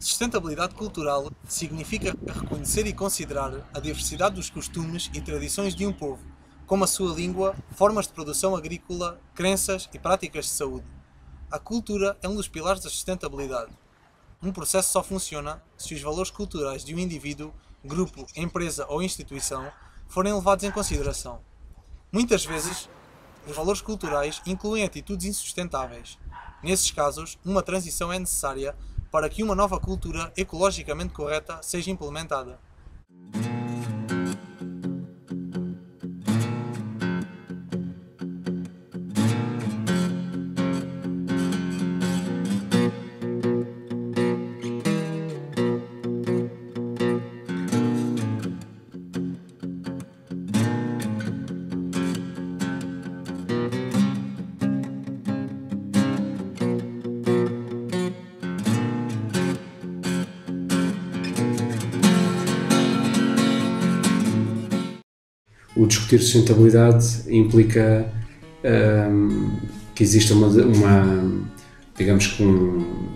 Sustentabilidade cultural significa reconhecer e considerar a diversidade dos costumes e tradições de um povo, como a sua língua, formas de produção agrícola, crenças e práticas de saúde. A cultura é um dos pilares da sustentabilidade. Um processo só funciona se os valores culturais de um indivíduo, grupo, empresa ou instituição forem levados em consideração. Muitas vezes, os valores culturais incluem atitudes insustentáveis. Nesses casos, uma transição é necessária para que uma nova cultura ecologicamente correta seja implementada. O discutir sustentabilidade implica que exista digamos que um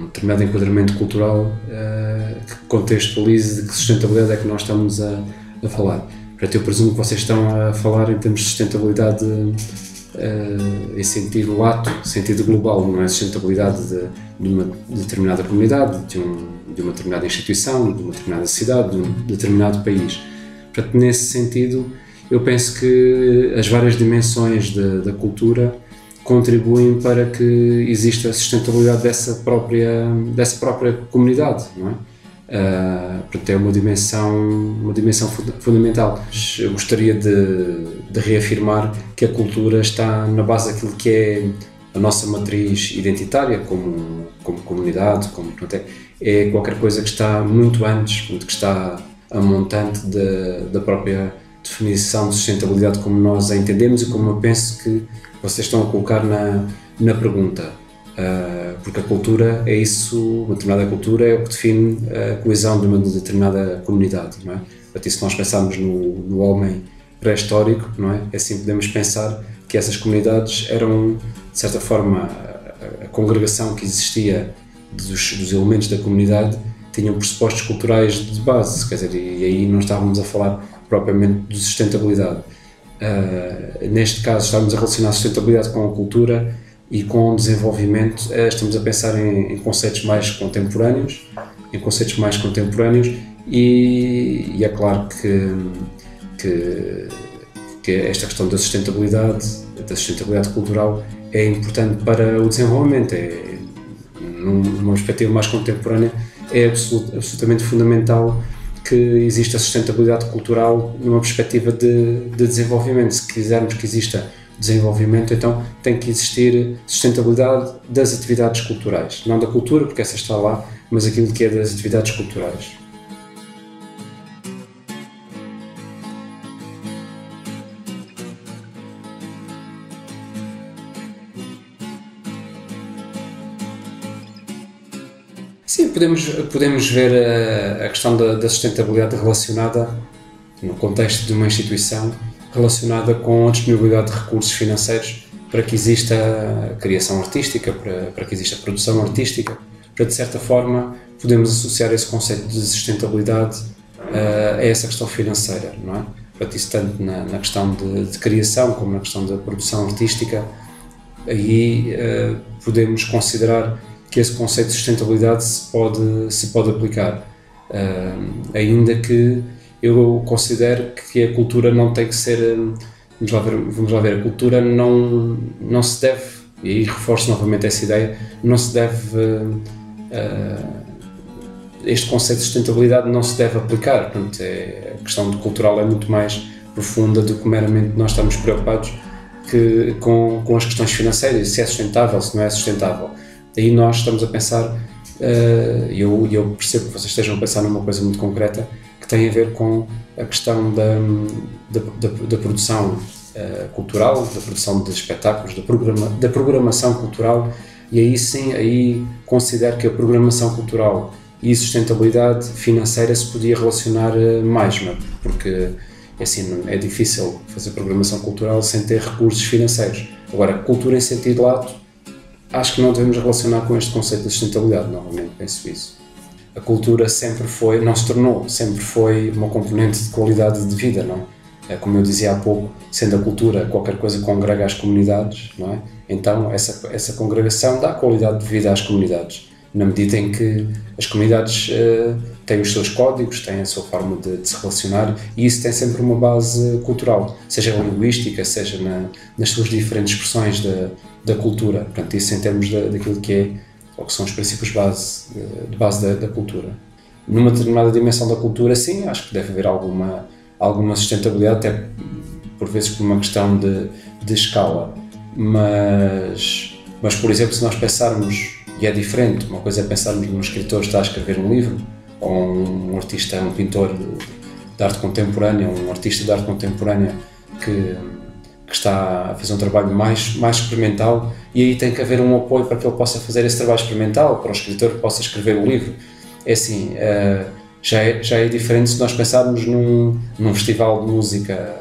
determinado enquadramento cultural que contextualize de que sustentabilidade é que nós estamos a falar. Portanto, eu presumo que vocês estão a falar em termos de sustentabilidade em sentido lato, sentido global, não é sustentabilidade de uma determinada comunidade, de uma determinada instituição, de uma determinada cidade, de um determinado país. Portanto, nesse sentido, eu penso que as várias dimensões da cultura contribuem para que exista a sustentabilidade dessa própria comunidade, não é? Portanto, é uma dimensão fundamental. Eu gostaria de reafirmar que a cultura está na base daquilo que é a nossa matriz identitária como comunidade, portanto, é qualquer coisa que está muito antes, portanto, que está a montante da própria definição de sustentabilidade como nós a entendemos e como eu penso que vocês estão a colocar na pergunta. Porque a cultura é isso, uma determinada cultura é o que define a coesão de uma determinada comunidade, não é? Portanto, se nós pensarmos no homem pré-histórico, não é? Assim podemos pensar que essas comunidades eram, de certa forma, a congregação que existia dos elementos da comunidade tinham pressupostos culturais de base, quer dizer, e aí não estávamos a falar propriamente de sustentabilidade. Neste caso, estamos a relacionar a sustentabilidade com a cultura e com o desenvolvimento, estamos a pensar em conceitos mais contemporâneos, e é claro que esta questão da sustentabilidade cultural é importante para o desenvolvimento, numa perspectiva mais contemporânea, é absolutamente fundamental que exista sustentabilidade cultural numa perspectiva de desenvolvimento. Se quisermos que exista desenvolvimento, então tem que existir sustentabilidade das atividades culturais. Não da cultura, porque essa está lá, mas aquilo que é das atividades culturais. Sim, podemos ver a questão da sustentabilidade relacionada, no contexto de uma instituição, relacionada com a disponibilidade de recursos financeiros para que exista a criação artística, para que exista a produção artística. Para, de certa forma, podemos associar esse conceito de sustentabilidade a essa questão financeira, não é? Portanto, isso tanto na questão de criação como na questão da produção artística, aí podemos considerar que esse conceito de sustentabilidade se pode aplicar, ainda que eu considero que a cultura não tem que ser, vamos lá ver, a cultura não se deve, e aí reforço novamente essa ideia, não se deve, este conceito de sustentabilidade não se deve aplicar, portanto, a questão cultural é muito mais profunda do que meramente nós estamos preocupados com as questões financeiras, se é sustentável, se não é sustentável. Aí nós estamos a pensar, eu percebo que vocês estejam a pensar numa coisa muito concreta, que tem a ver com a questão da produção cultural, da produção de espetáculos, da programação cultural, e aí sim, aí considero que a programação cultural e sustentabilidade financeira se podia relacionar mais, não é? Porque assim, é difícil fazer programação cultural sem ter recursos financeiros. Agora, cultura em sentido lato, acho que não devemos relacionar com este conceito de sustentabilidade, novamente penso isso. A cultura sempre foi, não se tornou, sempre foi uma componente de qualidade de vida, não é? Como eu dizia há pouco, sendo a cultura qualquer coisa que congrega as comunidades, não é? Então essa congregação dá qualidade de vida às comunidades, na medida em que as comunidades têm os seus códigos, têm a sua forma de se relacionar, e isso tem sempre uma base cultural, seja linguística, seja nas suas diferentes expressões da cultura. Portanto, isso em termos daquilo que é, ou que são os princípios de base da cultura. Numa determinada dimensão da cultura, sim, acho que deve haver alguma sustentabilidade, até por vezes por uma questão de escala. Mas, por exemplo, se nós pensarmos, e é diferente, uma coisa é pensarmos num escritor que está a escrever um livro, ou um artista, um pintor de arte contemporânea, um artista de arte contemporânea que está a fazer um trabalho mais experimental, e aí tem que haver um apoio para que ele possa fazer esse trabalho experimental, para o escritor que possa escrever o livro. É assim, já é diferente se nós pensarmos num festival de música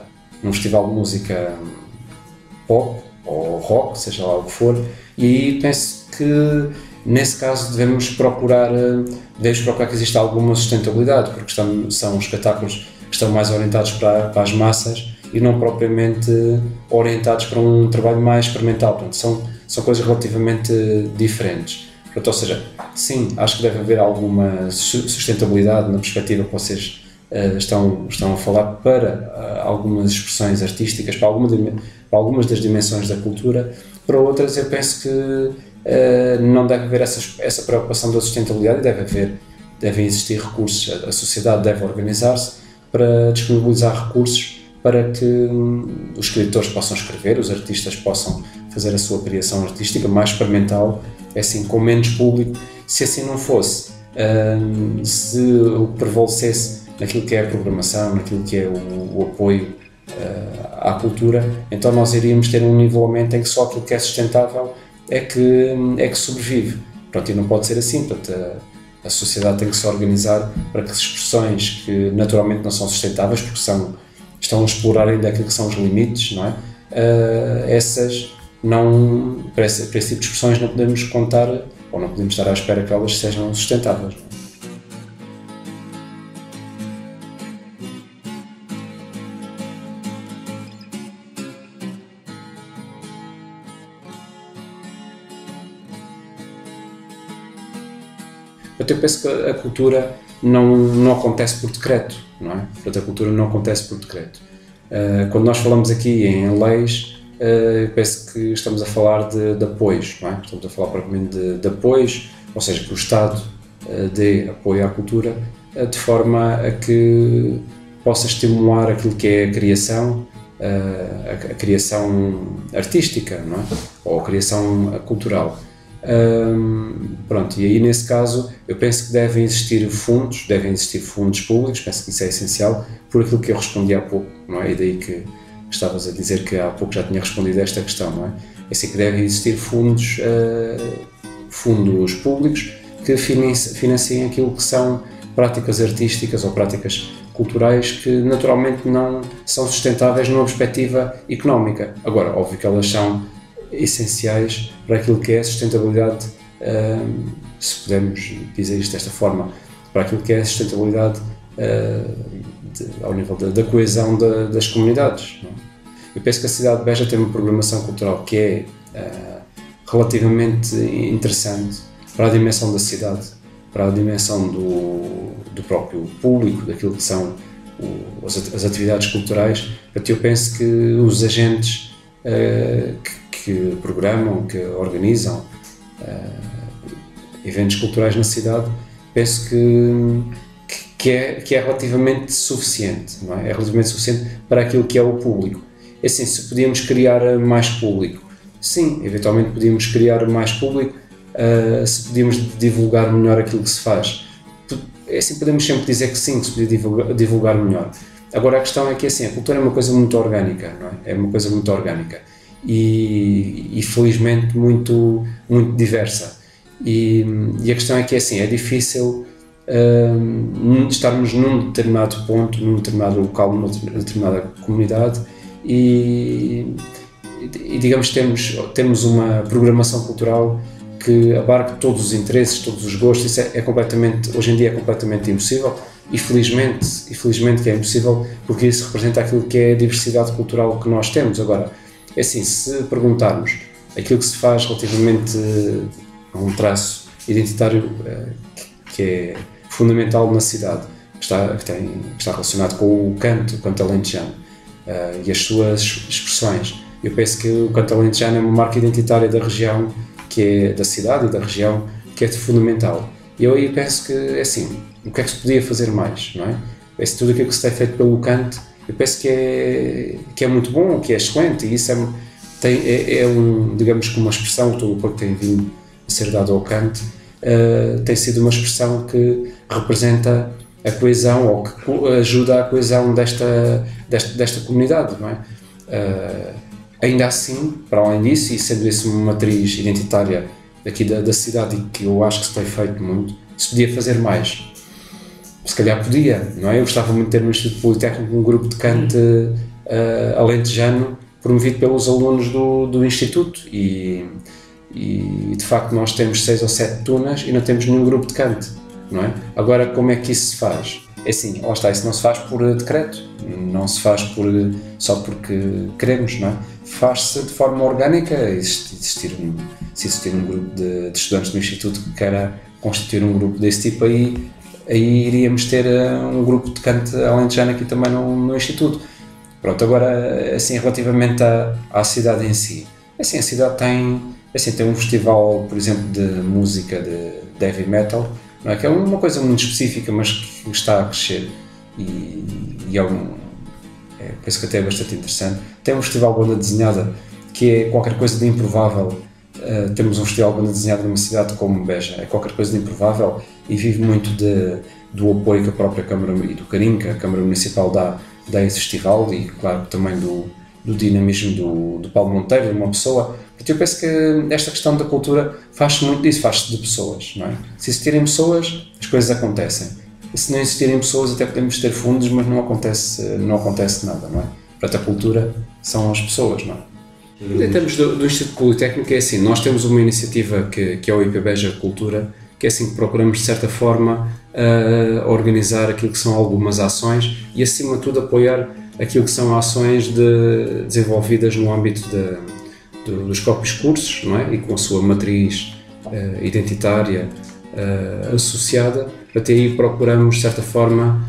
pop ou rock, seja lá o que for, e aí penso que nesse caso devemos procurar que exista alguma sustentabilidade, porque são espetáculos que estão mais orientados para as massas e não propriamente orientados para um trabalho mais experimental. Portanto, são coisas relativamente diferentes. Portanto, ou seja, sim, acho que deve haver alguma sustentabilidade na perspectiva que vocês estão a falar para algumas expressões artísticas, para algumas das dimensões da cultura. Para outras, eu penso que não deve haver essa preocupação da sustentabilidade e devem existir recursos. A sociedade deve organizar-se para disponibilizar recursos para que os escritores possam escrever, os artistas possam fazer a sua criação artística mais experimental, assim, com menos público. Se assim não fosse, se o prevalecesse naquilo que é a programação, naquilo que é o apoio à cultura, então nós iríamos ter um nivelamento em que só aquilo que é sustentável é que sobrevive. Pronto, e não pode ser assim. Portanto, a sociedade tem que se organizar para que as expressões que naturalmente não são sustentáveis, porque estão a explorar ainda aquilo que são os limites, não é? Para esse tipo de expressões não podemos contar, ou não podemos estar à espera que elas sejam sustentáveis. Não é? Eu penso que a cultura não acontece por decreto, não é? Portanto, a cultura não acontece por decreto. Quando nós falamos aqui em leis, eu penso que estamos a falar de apoios, não é? Estamos a falar propriamente de apoios, ou seja, que o Estado dê apoio à cultura de forma a que possa estimular aquilo que é a criação artística, não é? Ou a criação cultural. Pronto, e aí nesse caso eu penso que devem existir fundos públicos, penso que isso é essencial, por aquilo que eu respondi há pouco, não é? E daí que estavas a dizer que há pouco já tinha respondido a esta questão, não é? É assim que devem existir fundos públicos que financiem aquilo que são práticas artísticas ou práticas culturais que naturalmente não são sustentáveis numa perspectiva económica. Agora, óbvio que elas são essenciais para aquilo que é a sustentabilidade, se podemos dizer isto desta forma, para aquilo que é a sustentabilidade ao nível da coesão das comunidades. Não é? Eu penso que a cidade de Beja tem uma programação cultural que é relativamente interessante para a dimensão da cidade, para a dimensão do próprio público, daquilo que são as atividades culturais. Eu penso que os agentes que programam, que organizam eventos culturais na cidade, penso que é relativamente suficiente, não é? É relativamente suficiente para aquilo que é o público. É assim, se podíamos criar mais público, sim, eventualmente podíamos criar mais público, se podíamos divulgar melhor aquilo que se faz. É assim, podemos sempre dizer que sim, que se podia divulgar melhor. Agora a questão é que assim, a cultura é uma coisa muito orgânica, não é? É uma coisa muito orgânica. E felizmente muito diversa, e a questão é que assim, é difícil estarmos num determinado ponto, num determinado local, numa determinada comunidade e e digamos temos uma programação cultural que abarque todos os interesses, todos os gostos. Isso é completamente, hoje em dia é completamente impossível, e felizmente que é impossível, porque isso representa aquilo que é a diversidade cultural que nós temos. Agora, é assim, se perguntarmos aquilo que se faz relativamente a um traço identitário que é fundamental na cidade, que está relacionado com o canto alentejano e as suas expressões. Eu penso que o canto alentejano é uma marca identitária da região, que é da cidade e da região, que é fundamental. E eu aí penso que, assim, o que é que se podia fazer mais, não é? Penso tudo aquilo que se tem feito pelo canto, eu penso que é muito bom, que é excelente, e isso digamos que uma expressão, todo o apoio que tem vindo a ser dado ao canto, tem sido uma expressão que representa a coesão, ou que ajuda à coesão desta comunidade, não é? Ainda assim, para além disso, e sendo isso uma matriz identitária aqui da cidade, e que eu acho que se tem feito muito, se podia fazer mais. Se calhar podia, não é? Eu gostava muito de ter no Instituto Politécnico um grupo de canto alentejano promovido pelos alunos do Instituto, e de facto nós temos 6 ou 7 tunas e não temos nenhum grupo de canto, não é? Agora, como é que isso se faz? É assim, lá está, isso não se faz por decreto, não se faz só porque queremos, não é? Faz-se de forma orgânica. Se existir um grupo de estudantes do Instituto que queira constituir um grupo desse tipo, aí iríamos ter um grupo de canto alentejano aqui também no Instituto. Pronto, agora, assim, relativamente à cidade em si, assim, a cidade tem um festival, por exemplo, de música de heavy metal, não é? Que é uma coisa muito específica, mas que está a crescer, e penso que até é bastante interessante. Tem um festival de banda desenhada, que é qualquer coisa de improvável. Temos um festival de banda desenhada numa cidade como Beja, é qualquer coisa de improvável, e vive muito do apoio que a própria Câmara e do carinho que a Câmara Municipal dá a esse festival, e claro também do dinamismo do Paulo Monteiro, de uma pessoa. Porque eu penso que esta questão da cultura faz-se muito disso, faz-se de pessoas, não é? Se existirem pessoas, as coisas acontecem. E se não existirem pessoas, até podemos ter fundos, mas não acontece nada, não é? Portanto, a cultura são as pessoas, não é? Em termos do Instituto Politécnico, é assim, nós temos uma iniciativa que é o IP Beja Cultura, que é assim que procuramos, de certa forma, organizar aquilo que são algumas ações e, acima de tudo, apoiar aquilo que são ações desenvolvidas no âmbito dos próprios cursos, não é? E com a sua matriz identitária associada. Até aí procuramos, de certa forma,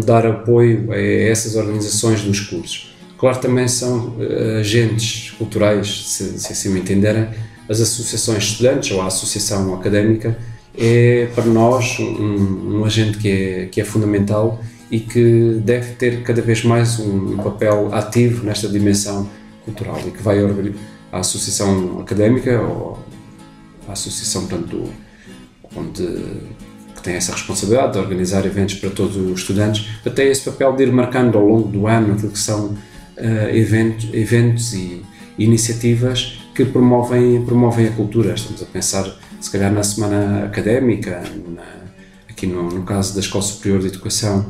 dar apoio a essas organizações dos cursos. Claro, também são agentes culturais, se assim me entenderem. As associações de estudantes ou a associação académica é para nós um agente que é fundamental e que deve ter cada vez mais um papel ativo nesta dimensão cultural, e que vai à associação académica ou à associação, portanto, que tem essa responsabilidade de organizar eventos para todos os estudantes, até esse papel de ir marcando ao longo do ano aquilo que são eventos e iniciativas que promovem a cultura. Estamos a pensar, se calhar, na Semana Académica, aqui no caso da Escola Superior de Educação,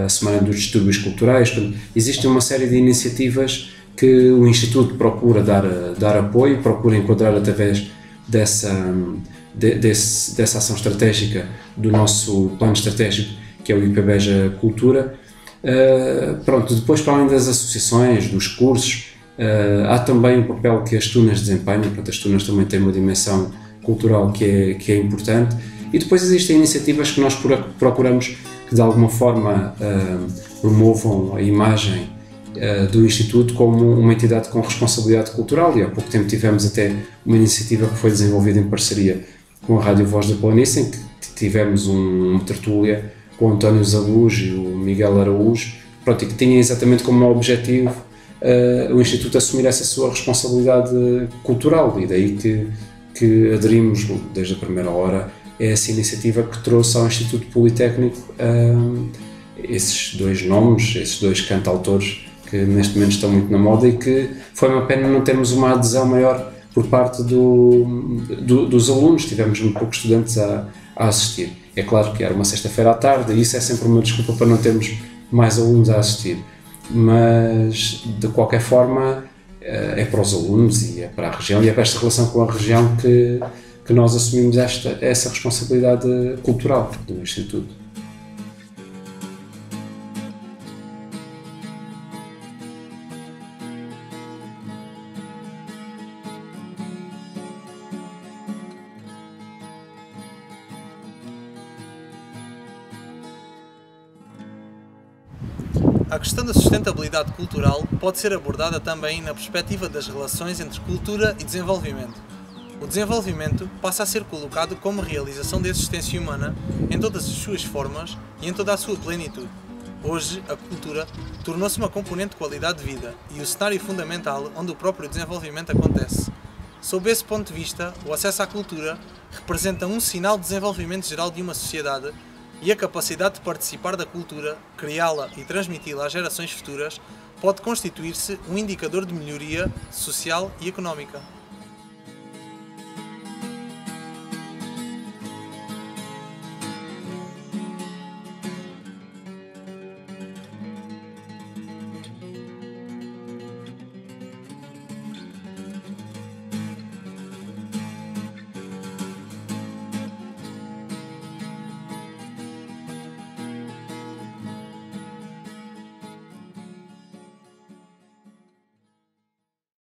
a Semana dos Distúrbios Culturais. Portanto, existe uma série de iniciativas que o Instituto procura dar apoio, procura enquadrar através dessa ação estratégica do nosso plano estratégico, que é o IP Beja Cultura. Depois, para além das associações, dos cursos, há também o papel que as tunas desempenham. Portanto, as tunas também têm uma dimensão cultural que é importante, e depois existem iniciativas que nós procuramos que de alguma forma promovam a imagem do Instituto como uma entidade com responsabilidade cultural, e há pouco tempo tivemos até uma iniciativa que foi desenvolvida em parceria com a Rádio Voz da Planície, em que tivemos uma tertúlia com o António Zabuz e o Miguel Araújo, e que tinha exatamente como objetivo o Instituto assumir essa sua responsabilidade cultural, e daí que aderimos desde a primeira hora a essa iniciativa que trouxe ao Instituto Politécnico esses dois nomes, esses dois cantautores que neste momento estão muito na moda, e que foi uma pena não termos uma adesão maior por parte dos alunos. Tivemos muito poucos estudantes a assistir. É claro que era uma sexta-feira à tarde, e isso é sempre uma desculpa para não termos mais alunos a assistir, mas de qualquer forma é para os alunos e é para a região e é para esta relação com a região que nós assumimos essa responsabilidade cultural do Instituto. A questão da sustentabilidade cultural pode ser abordada também na perspectiva das relações entre cultura e desenvolvimento. O desenvolvimento passa a ser colocado como realização da existência humana em todas as suas formas e em toda a sua plenitude. Hoje, a cultura tornou-se uma componente de qualidade de vida e o cenário fundamental onde o próprio desenvolvimento acontece. Sob esse ponto de vista, o acesso à cultura representa um sinal de desenvolvimento geral de uma sociedade e a capacidade de participar da cultura, criá-la e transmiti-la às gerações futuras pode constituir-se um indicador de melhoria social e económica.